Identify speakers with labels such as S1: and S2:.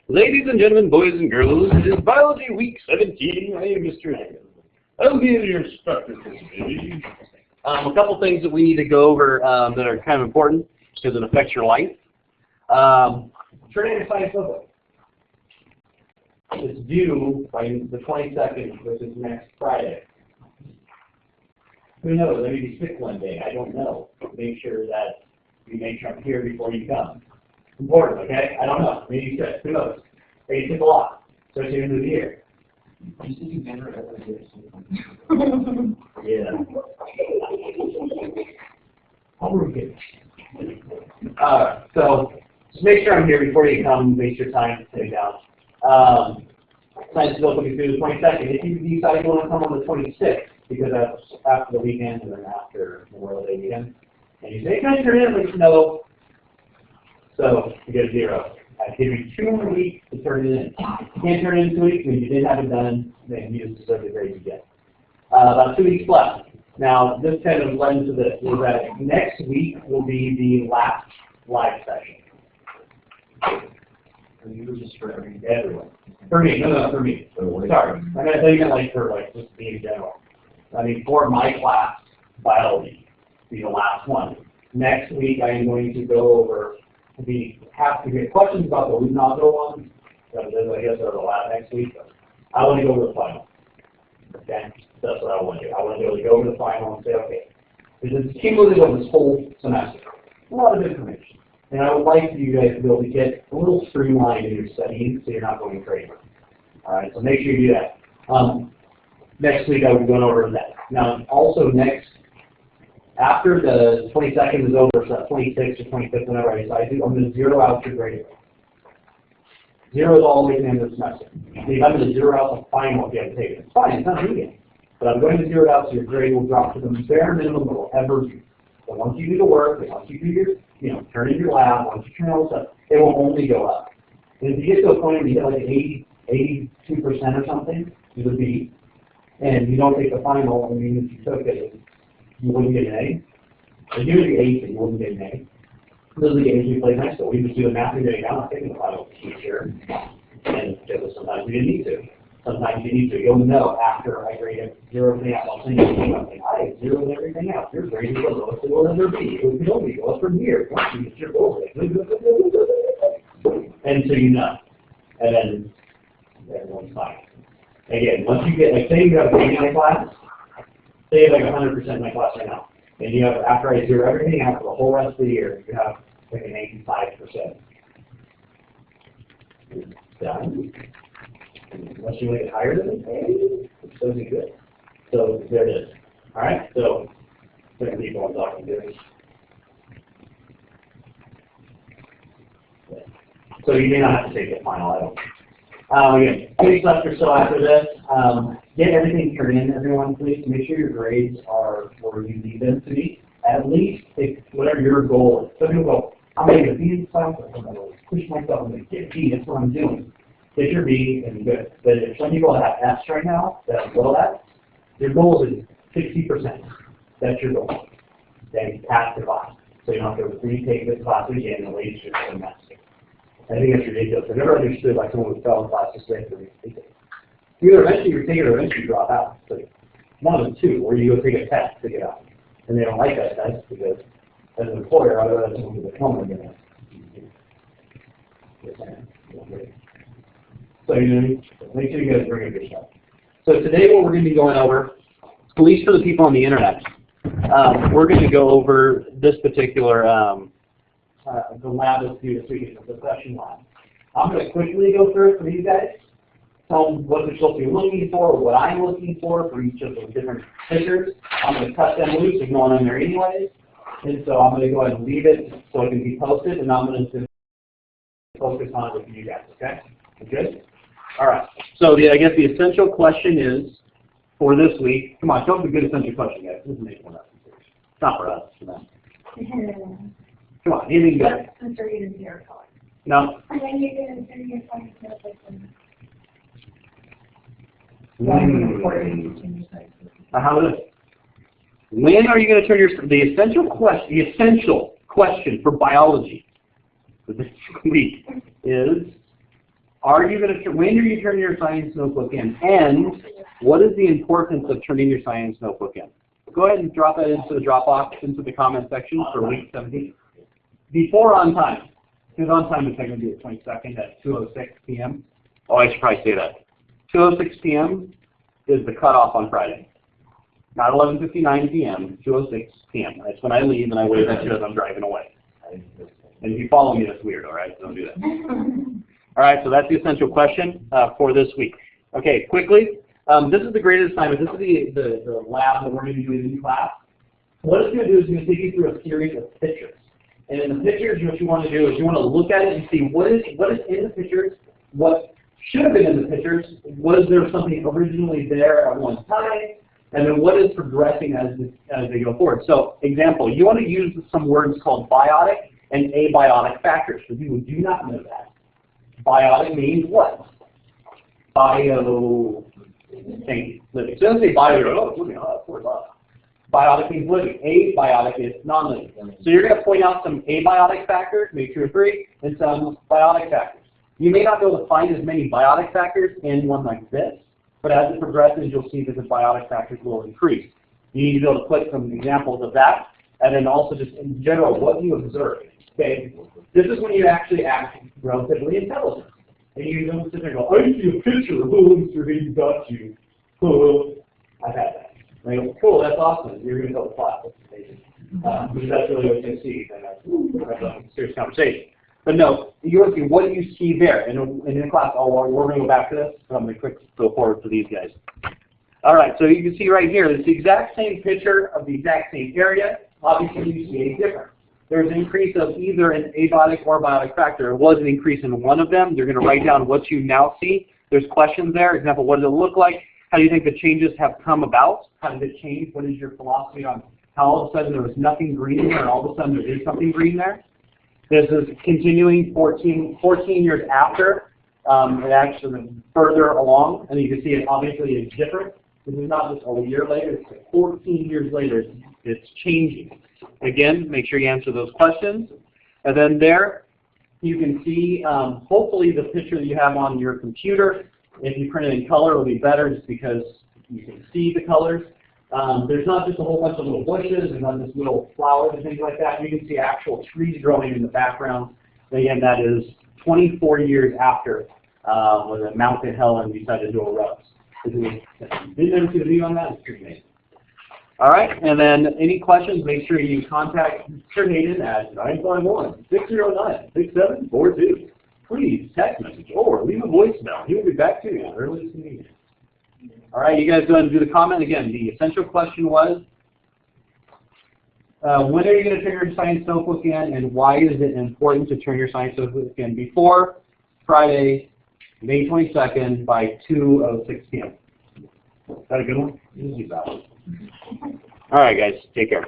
S1: Ladies and gentlemen, boys and girls, it is Biology Week 17. I am Mr. Hagan. I'll be your instructor for this baby. A couple things that we need to go over that are kind of important because it affects your life. Turning in Science Notebook. It's due by the 22nd, which is next Friday. Who knows? I may be sick one day. I don't know. Make sure that you make sure I'm here before you come. Important, okay? I don't know. Maybe you sick. Who knows? Maybe sick a lot, especially in the year. You never ever get sick. Yeah. I'll repeat. So just make sure I'm here before you come. Waste your time to take down. Science Notebook is due the 22nd. If you decide you want to come on the 26th, because that's after the weekend and then after Memorial Day weekend, and you say, can I turn in? Like, no. So you get a 0. I give you 2 more weeks to turn it in. If you can't turn it in 2 weeks, when you didn't have it done, then you just deserve the grade you get. About 2 weeks left. Now, this kind of led into this, is that next week will be the last live session. And you were just for everyone. For me, no, for me. Sorry, I'm going to tell you like for like just being in general. I mean, for my class, biology, be the last one. Next week, I am going to go over. We have to get questions about the root nodule ones. I guess are the last next week. But I want to go over the final. Okay, that's what I want to do. I want to be able to go over the final and say, okay, this is cumulative of this whole semester. A lot of information. And I would like for you guys to be able to get a little streamlined in your studying so you're not going crazy. All right, so make sure you do that. Next week I will be going over that. Now, also after the 22nd is over, so that 26th or 25th, whenever I decide to, I'm going to zero out your grade. 0 is all the way to the end of the semester. So if I'm going to zero out the final if you have to take it, it's fine, it's not needed. But I'm going to zero it out so your grade will drop to the bare minimum it will ever be. So once you do the work, once you do your, turn in your lab, once you turn all the stuff, it will only go up. And if you get to a point where you get like 82% or something, to the B, and you don't take the final, I mean, if you took it, you wouldn't get an A. If you would get 8, you wouldn't get an A. Those are the games we play next to. We just do the math and getting down, not taking the final teacher. And sometimes we didn't need to. Sometimes you need to. You'll know after I grade zero everything out. I'll send you something. I zeroed everything out. Your grade is the lowest it will ever be. It can only go up from here. Once you get your goal. And so you know. And then everyone's fine. Again, once you get, like, say you have a grade in my class, say you have like 100% in my class right now. And you have, after I zero everything out for the whole rest of the year, you have like an 85%. Done. Unless you make it higher than it, it's still be good. So there it is. All right. So different people I'm talking to. So you may not have to take the final. I don't. Again, 2 weeks left or so after this. Get everything turned in, everyone, please. Make sure your grades are where you need them to be. At least take whatever your goal is. Some people go, I'm going to get a B in class, I'm going to push myself, I'm going to get a B, that's what I'm doing. Get your B and good. But if some people have F's right now, that are below that, your goal is 60%. That's your goal. Then you pass the class. So you don't have to retake this class again and waste your semester. I think that's ridiculous. I never understood why someone would fail in class just wait for retake it. Either eventually you retake it or eventually you drop out. So one of the two, or you go take a test to get out. And they don't like that test because as an employer, I'd rather someone with a diploma than that. So make sure you guys bring up your stuff. So today what we're going to be going over, at least for the people on the internet, we're going to go over this particular the lab is due this week, the session lab. I'm going to quickly go through it for you guys, tell them what they're supposed to be looking for, what I'm looking for each of those different pictures. I'm going to cut them loose, ignore them there anyways. And so I'm going to go ahead and leave it so it can be posted, and I'm going to focus on it with you guys, okay? Good? All right. So I guess the essential question is, for this week, come on, show us a good essential question, guys. This is make one up. It's not for us, for them. Come on, anything good?
S2: I'm sure you didn't hear it.
S1: No?
S2: And then you didn't turn your phone to
S1: How is it? When are you going to turn the essential question for biology for this week is, when are you turning your science notebook in? And what is the importance of turning your science notebook in? Go ahead and drop that into the Dropbox, into the comment section for week 17. Before on time. Because on time is going to be the 22nd at 2:06 p.m. Oh, I should probably say that. 2:06 p.m. is the cutoff on Friday. Not 11:59 p.m., 2:06 p.m. That's when I leave and I wave at you as I'm driving away. And if you follow me, that's weird, all right? So don't do that. All right, so that's the essential question for this week. Okay, quickly, this is the graded assignment. This is the lab that we're going to be doing in class. What it's going to do is it's going to take you through a series of pictures. And in the pictures, what you want to do is you want to look at it and see what is in the pictures, what should have been in the pictures, was there something originally there at one time, and then what is progressing as they go forward. So, example, you want to use some words called biotic and abiotic factors. For people who do not know that, biotic means what? Bio thing, living. So it doesn't say bio, oh, it's living, oh, of course, biotic means living. Abiotic is non-living. So you're going to point out some abiotic factors, maybe 2 or 3, and some biotic factors. You may not be able to find as many biotic factors in one like this, but as it progresses, you'll see that the biotic factors will increase. You need to be able to put some examples of that, and then also just in general, what you observe. Okay, this is when you actually act relatively intelligent. And you don't sit there and go, I see a picture, oh, Mr. Hayes got you. Oh, I've had that. And they go, cool, that's awesome. You're going to tell the class. Because that's really what you're going to see. That's a serious conversation. But no, you want to see what do you see there. And in the class, we're going to go back to this, but I'm going to quickly go forward to these guys. All right, so you can see right here, it's the exact same picture of the exact same area. Obviously, you see a difference. There's an increase of either an abiotic or biotic factor. There was an increase in one of them. You're going to write down what you now see. There's questions there. Example, what does it look like? How do you think the changes have come about? How did it change? What is your philosophy on how all of a sudden there was nothing green there and all of a sudden there is something green there? This is continuing 14 years after, and actually further along, and you can see it obviously is different. This is not just a year later, it's 14 years later, it's changing. Again, make sure you answer those questions. And then there, you can see, hopefully the picture that you have on your computer, if you print it in color, it will be better just because you can see the colors. There's not just a whole bunch of little bushes and not just little flowers and things like that. You can see actual trees growing in the background. Again, that is 24 years after when the Mountain Helen decided to do a roast. Didn't ever see the video on that? It's pretty amazing. All right, and then any questions, make sure you contact Mr. Hayden at 951-609-6742. Please text message or leave a voicemail. He will be back to you at earliest convenience. All right, you guys go ahead and do the comment. Again, the essential question was, when are you going to turn your science notebook in, and why is it important to turn your science notebook in before Friday, May 22nd by 2:06 p.m.? Is that a good one? Easy about it. All right, guys, take care.